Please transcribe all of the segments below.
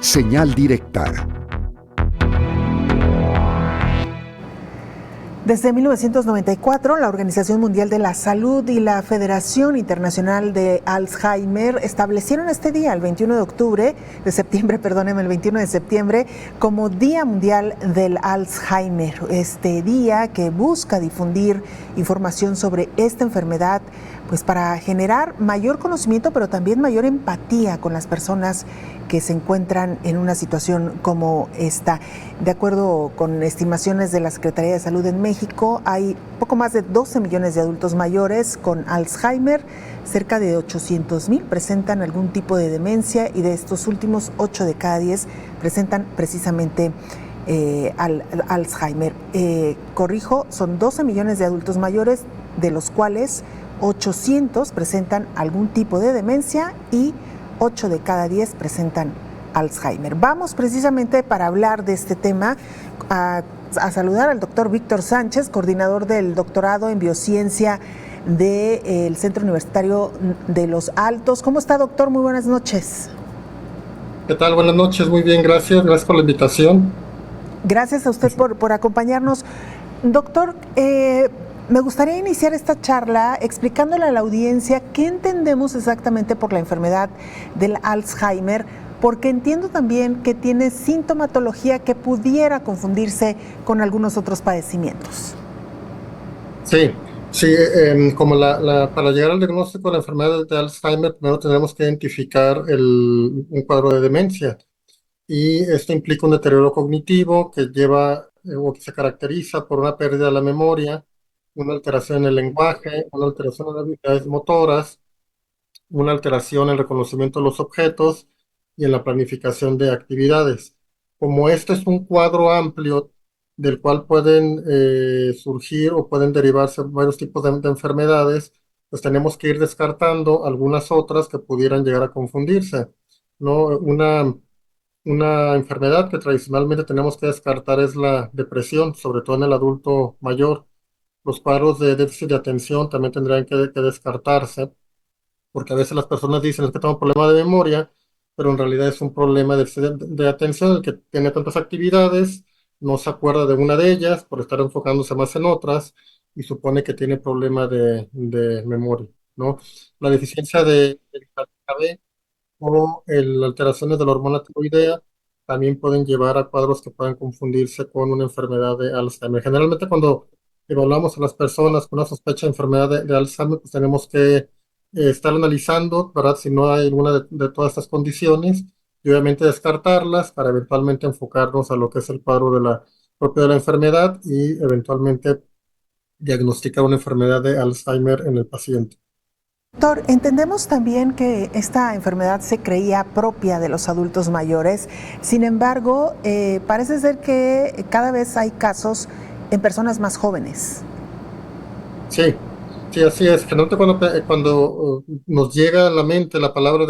Señal directa. Desde 1994, la Organización Mundial de la Salud y la Federación Internacional de Alzheimer establecieron este día, el 21 de septiembre, como Día Mundial del Alzheimer. Este día que busca difundir información sobre esta enfermedad, pues para generar mayor conocimiento, pero también mayor empatía con las personas que se encuentran en una situación como esta. De acuerdo con estimaciones de la Secretaría de Salud en México, hay poco más de 12 millones de adultos mayores con Alzheimer, cerca de 800,000 presentan algún tipo de demencia y de estos últimos 8 de cada 10 presentan precisamente Alzheimer. Corrijo, son 12 millones de adultos mayores, de los cuales 800 presentan algún tipo de demencia y 8 de cada 10 presentan Alzheimer. Vamos precisamente para hablar de este tema a saludar al doctor Víctor Sánchez, coordinador del doctorado en biociencia del Centro Universitario de Los Altos. ¿Cómo está, doctor? Muy buenas noches. ¿Qué tal? Buenas noches, muy bien, gracias. Gracias por la invitación. Gracias a usted por acompañarnos. Doctor, me gustaría iniciar esta charla explicándole a la audiencia qué entendemos exactamente por la enfermedad del Alzheimer, porque entiendo también que tiene sintomatología que pudiera confundirse con algunos otros padecimientos. Sí, como para llegar al diagnóstico de la enfermedad de Alzheimer, primero tendremos que identificar un cuadro de demencia. Y esto implica un deterioro cognitivo que lleva o que se caracteriza por una pérdida de la memoria, una alteración en el lenguaje, una alteración en las habilidades motoras, una alteración en el reconocimiento de los objetos y en la planificación de actividades. Como este es un cuadro amplio del cual pueden surgir o pueden derivarse varios tipos de enfermedades, pues tenemos que ir descartando algunas otras que pudieran llegar a confundirse, ¿no? Una enfermedad que tradicionalmente tenemos que descartar es la depresión, sobre todo en el adulto mayor. Los cuadros de déficit de atención también tendrían que descartarse, porque a veces las personas dicen es que tengo un problema de memoria, pero en realidad es un problema de atención, el que tiene tantas actividades, no se acuerda de una de ellas por estar enfocándose más en otras y supone que tiene problema de memoria, ¿no? La deficiencia de vitamina B o alteraciones de la hormona tiroidea también pueden llevar a cuadros que puedan confundirse con una enfermedad de Alzheimer. Generalmente cuando evaluamos a las personas con una sospecha de enfermedad de Alzheimer, pues tenemos que estar analizando, ¿verdad? Si no hay alguna de todas estas condiciones y obviamente descartarlas para eventualmente enfocarnos a lo que es el cuadro propio de la enfermedad y eventualmente diagnosticar una enfermedad de Alzheimer en el paciente. Doctor, entendemos también que esta enfermedad se creía propia de los adultos mayores, sin embargo, parece ser que cada vez hay casos en personas más jóvenes. Sí, sí, así es. Generalmente cuando nos llega a la mente la palabra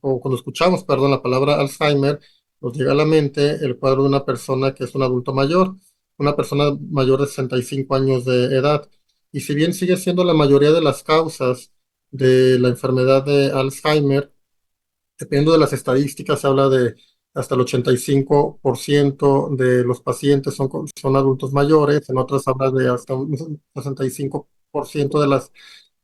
o cuando escuchamos, perdón, la palabra Alzheimer, nos llega a la mente el cuadro de una persona que es un adulto mayor, una persona mayor de 65 años de edad. Y si bien sigue siendo la mayoría de las causas de la enfermedad de Alzheimer, dependiendo de las estadísticas, se habla de hasta el 85% de los pacientes son adultos mayores, en otras habla de hasta un 65%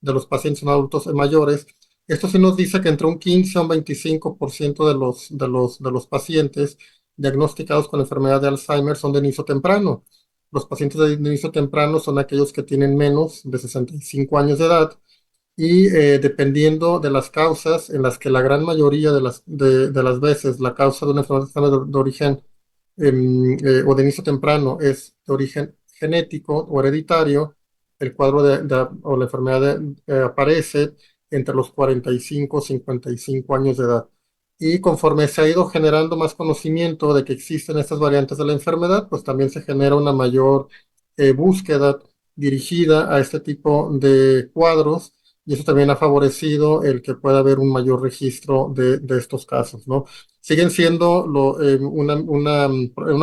de los pacientes son adultos mayores. Esto sí nos dice que entre un 15 a un 25% de los pacientes diagnosticados con la enfermedad de Alzheimer son de inicio temprano. Los pacientes de inicio temprano son aquellos que tienen menos de 65 años de edad y dependiendo de las causas en las que la gran mayoría de las veces la causa de una enfermedad de origen o de inicio temprano es de origen genético o hereditario, el cuadro o la enfermedad aparece entre los 45 y 55 años de edad. Y conforme se ha ido generando más conocimiento de que existen estas variantes de la enfermedad, pues también se genera una mayor búsqueda dirigida a este tipo de cuadros y eso también ha favorecido el que pueda haber un mayor registro de estos casos, ¿no? Siguen siendo una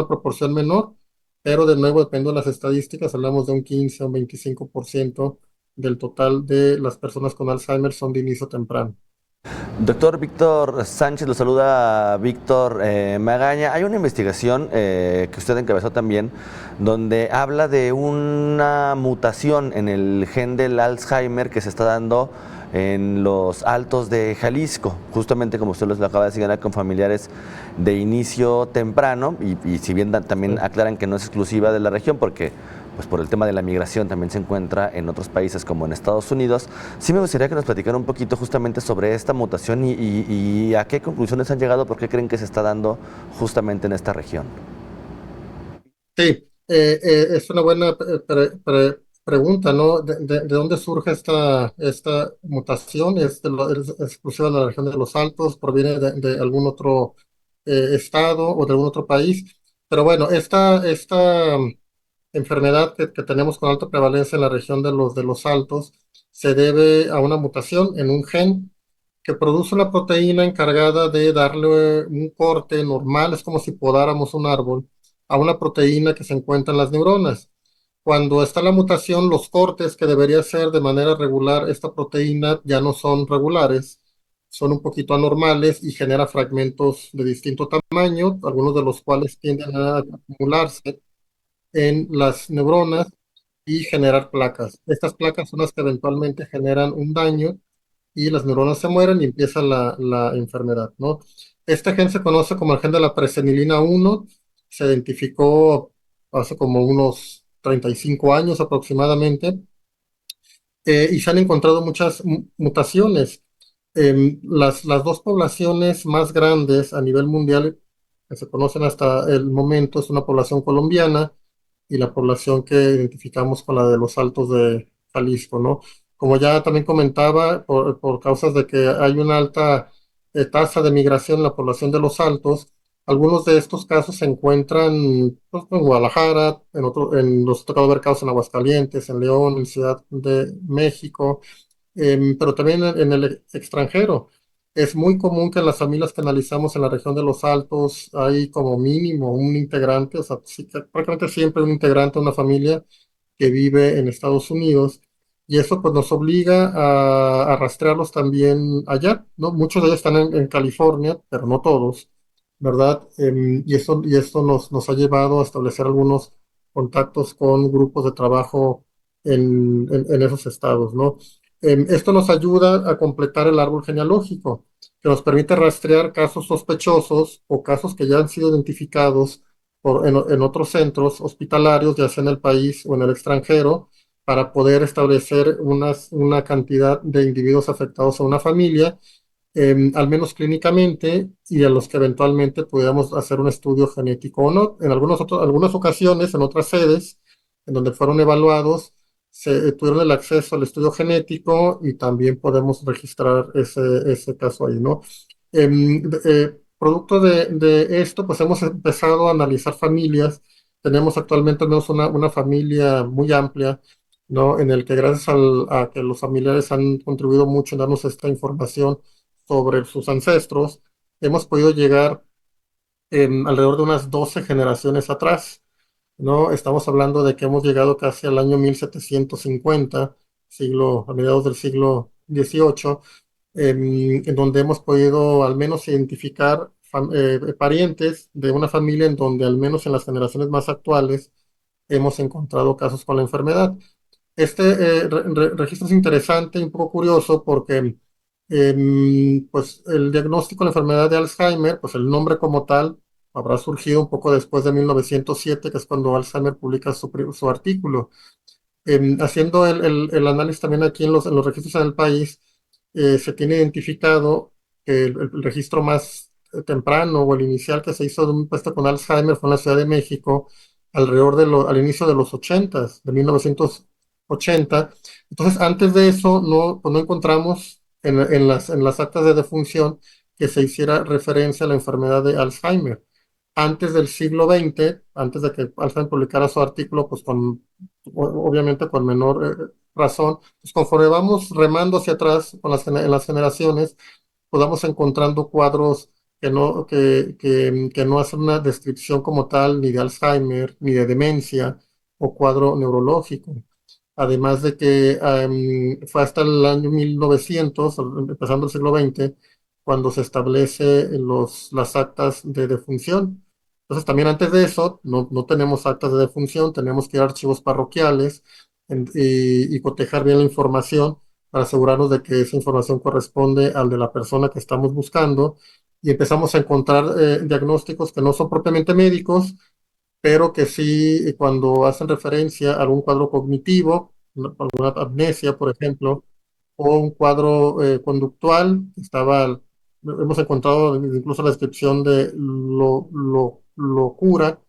proporción menor, pero de nuevo, dependiendo de las estadísticas, hablamos de un 15 o un 25% del total de las personas con Alzheimer son de inicio temprano. Doctor Víctor Sánchez, lo saluda Víctor Magaña. Hay una investigación que usted encabezó también, donde habla de una mutación en el gen del Alzheimer que se está dando en los Altos de Jalisco, justamente como usted lo acaba de señalar, con familiares de inicio temprano, y si bien también aclaran que no es exclusiva de la región, porque pues por el tema de la migración también se encuentra en otros países como en Estados Unidos. Sí me gustaría que nos platicara un poquito justamente sobre esta mutación y a qué conclusiones han llegado, por qué creen que se está dando justamente en esta región. Sí, es una buena pregunta, ¿no? De dónde surge esta mutación? ¿Es exclusiva de la región de los Altos? ¿Proviene de algún otro estado o de algún otro país? Pero bueno, esta enfermedad que tenemos con alta prevalencia en la región de los Altos se debe a una mutación en un gen que produce una proteína encargada de darle un corte normal, es como si podáramos un árbol, a una proteína que se encuentra en las neuronas. Cuando está la mutación, los cortes que debería ser de manera regular esta proteína ya no son regulares, son un poquito anormales y genera fragmentos de distinto tamaño, algunos de los cuales tienden a acumularse en las neuronas y generar placas. Estas placas son las que eventualmente generan un daño y las neuronas se mueren y empieza la enfermedad, ¿no? Este gen se conoce como el gen de la presenilina 1, se identificó hace como unos 35 años aproximadamente, y se han encontrado muchas mutaciones. Las dos poblaciones más grandes a nivel mundial que se conocen hasta el momento es una población colombiana y la población que identificamos con la de los Altos de Jalisco, ¿no? Como ya también comentaba, por causas de que hay una alta tasa de migración en la población de los Altos, algunos de estos casos se encuentran pues, en Guadalajara, los ha tocado ver casos en Aguascalientes, en León, en Ciudad de México, pero también en el extranjero. Es muy común que en las familias que analizamos en la región de los Altos hay como mínimo un integrante, o sea, prácticamente siempre un integrante de una familia que vive en Estados Unidos, y eso pues nos obliga a rastrearlos también allá, ¿no? Muchos de ellos están en California, pero no todos, ¿verdad? Y esto nos ha llevado a establecer algunos contactos con grupos de trabajo en esos estados, ¿no? Esto nos ayuda a completar el árbol genealógico, que nos permite rastrear casos sospechosos o casos que ya han sido identificados en otros centros hospitalarios, ya sea en el país o en el extranjero, para poder establecer una cantidad de individuos afectados a una familia, al menos clínicamente, y a los que eventualmente pudiéramos hacer un estudio genético o no. En algunas ocasiones, en otras sedes, en donde fueron evaluados, tuvieron el acceso al estudio genético y también podemos registrar ese caso ahí, ¿no? Producto de esto, pues hemos empezado a analizar familias. Tenemos actualmente al menos una familia muy amplia, ¿no? En el que gracias a que los familiares han contribuido mucho en darnos esta información sobre sus ancestros, hemos podido llegar alrededor de unas 12 generaciones atrás, ¿no? Estamos hablando de que hemos llegado casi al año 1750, a mediados del siglo XVIII, en donde hemos podido al menos identificar parientes de una familia en donde al menos en las generaciones más actuales hemos encontrado casos con la enfermedad. Este registro es interesante y un poco curioso porque pues el diagnóstico de la enfermedad de Alzheimer, pues el nombre como tal habrá surgido un poco después de 1907, que es cuando Alzheimer publica su artículo. Haciendo el análisis también aquí en los registros en el país, se tiene identificado que el registro más temprano o el inicial que se hizo de un puesto con Alzheimer fue en la Ciudad de México alrededor al inicio de los 80, de 1980. Entonces, antes de eso, no, pues no encontramos en las actas de defunción que se hiciera referencia a la enfermedad de Alzheimer. Antes del siglo XX, antes de que Alzheimer publicara su artículo, pues obviamente con menor razón, pues conforme vamos remando hacia atrás en las generaciones, pues vamos encontrando cuadros que no hacen una descripción como tal ni de Alzheimer, ni de demencia o cuadro neurológico. Además de que fue hasta el año 1900, empezando el siglo XX, cuando se establece las actas de defunción. Entonces, también antes de eso, no tenemos actas de defunción, tenemos que ir a archivos parroquiales y cotejar bien la información para asegurarnos de que esa información corresponde al de la persona que estamos buscando y empezamos a encontrar diagnósticos que no son propiamente médicos, pero que sí, cuando hacen referencia a algún cuadro cognitivo, alguna amnesia, por ejemplo, o un cuadro conductual, hemos encontrado incluso la descripción de locura,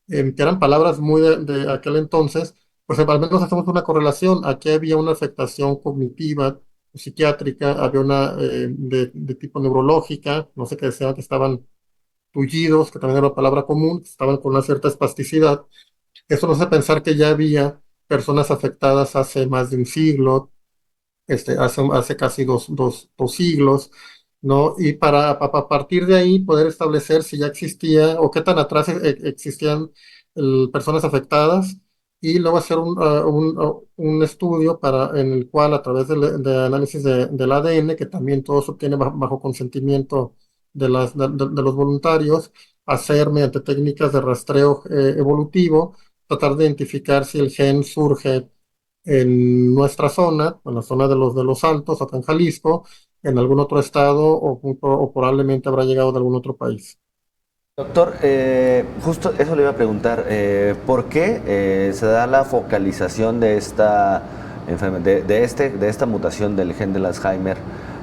que eran palabras muy de aquel entonces, pues al menos hacemos una correlación. Aquí había una afectación cognitiva, psiquiátrica, había una de tipo neurológica, no sé qué decían, que estaban tullidos, que también era una palabra común, que estaban con una cierta espasticidad. Eso nos hace pensar que ya había personas afectadas hace más de un siglo, hace casi dos siglos, ¿no? Y para a partir de ahí poder establecer si ya existía o qué tan atrás existían personas afectadas y luego hacer un estudio en el cual a través de análisis del ADN, que también todo se obtiene bajo consentimiento de los voluntarios, hacer mediante técnicas de rastreo evolutivo, tratar de identificar si el gen surge en nuestra zona, en la zona de los Altos, acá en Jalisco, en algún otro estado o probablemente habrá llegado de algún otro país. Doctor, justo eso le iba a preguntar, ¿por qué se da la focalización de esta de esta mutación del gen del Alzheimer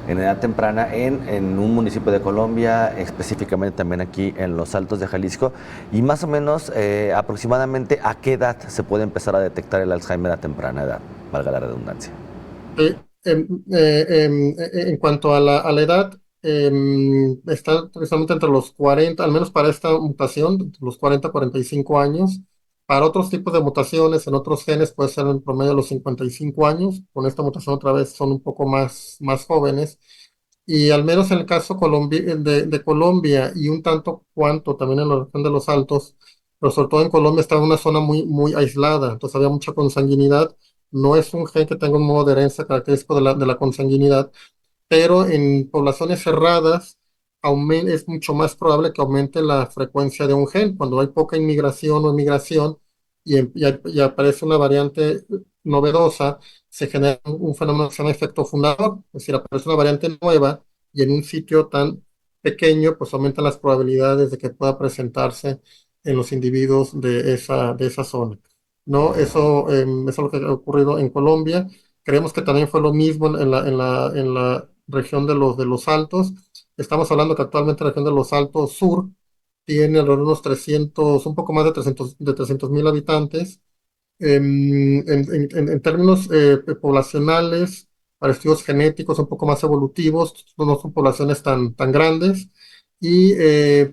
en edad temprana en un municipio de Colombia, específicamente también aquí en los Altos de Jalisco? Y más o menos, aproximadamente, ¿a qué edad se puede empezar a detectar el Alzheimer a temprana edad, valga la redundancia? Eh, en cuanto a la edad, está precisamente entre los 40, al menos para esta mutación, entre los 40 y 45 años. Para otros tipos de mutaciones en otros genes puede ser en promedio de los 55 años. Con esta mutación otra vez son un poco más jóvenes. Y al menos en el caso de Colombia y un tanto cuanto también en la región de los Altos, pero sobre todo en Colombia está en una zona muy aislada, entonces había mucha consanguinidad. No es un gen que tenga un modo de herencia característico de la consanguinidad, pero en poblaciones cerradas es mucho más probable que aumente la frecuencia de un gen. Cuando hay poca inmigración o emigración y aparece una variante novedosa, se genera un fenómeno que se llama efecto fundador, es decir, aparece una variante nueva y en un sitio tan pequeño, pues aumentan las probabilidades de que pueda presentarse en los individuos de esa zona. ¿No? Eso es lo que ha ocurrido en Colombia. Creemos que también fue lo mismo en la región de los Altos. Estamos hablando que actualmente la región de los Altos Sur tiene alrededor de unos 300, un poco más de 300.000 habitantes. En términos poblacionales, para estudios genéticos un poco más evolutivos, no son poblaciones tan grandes y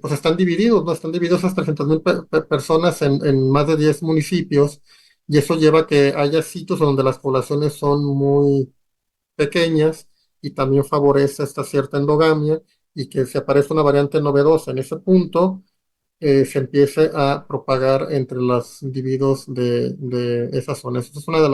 pues están divididos, ¿no? Están divididos esas 300.000 personas en más de 10 municipios y eso lleva a que haya sitios donde las poblaciones son muy pequeñas y también favorece esta cierta endogamia y que si aparece una variante novedosa en ese punto, se empiece a propagar entre los individuos de esa zona. Esa es una de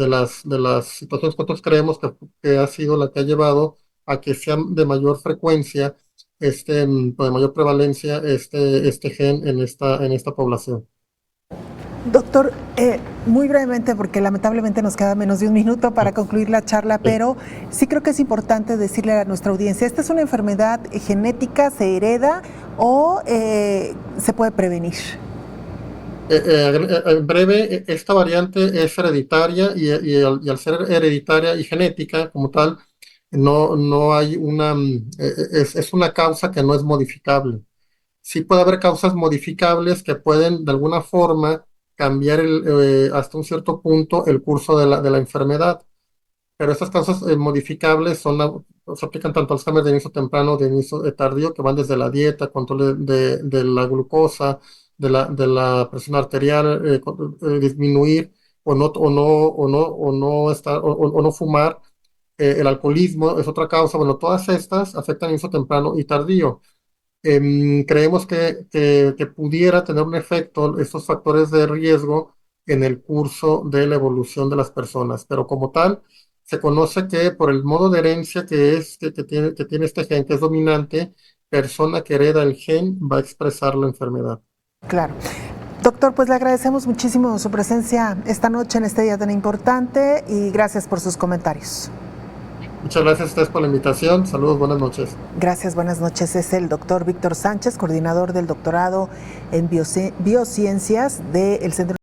las situaciones que nosotros creemos que ha sido la que ha llevado a que sea de mayor frecuencia, de mayor prevalencia este gen en esta población. Doctor, muy brevemente, porque lamentablemente nos queda menos de un minuto para concluir la charla, pero sí creo que es importante decirle a nuestra audiencia, ¿esta es una enfermedad genética, se hereda o se puede prevenir? En breve, esta variante es hereditaria y al ser hereditaria y genética como tal, no hay es una causa que no es modificable. Sí puede haber causas modificables que pueden de alguna forma cambiar hasta un cierto punto el curso de la enfermedad, pero estas causas modificables se aplican tanto al Alzheimer de inicio temprano, de inicio tardío, que van desde la dieta, control de la glucosa, de la presión arterial, disminuir o no o no fumar. El alcoholismo es otra causa. Bueno, todas estas afectan inicio temprano y tardío. Creemos que pudiera tener un efecto estos factores de riesgo en el curso de la evolución de las personas, pero como tal, se conoce que por el modo de herencia que tiene este gen, que es dominante, persona que hereda el gen va a expresar la enfermedad. Claro. Doctor, pues le agradecemos muchísimo su presencia esta noche en este día tan importante y gracias por sus comentarios. Muchas gracias a ustedes por la invitación. Saludos, buenas noches. Gracias, buenas noches. Es el doctor Víctor Sánchez, coordinador del doctorado en biociencias del Centro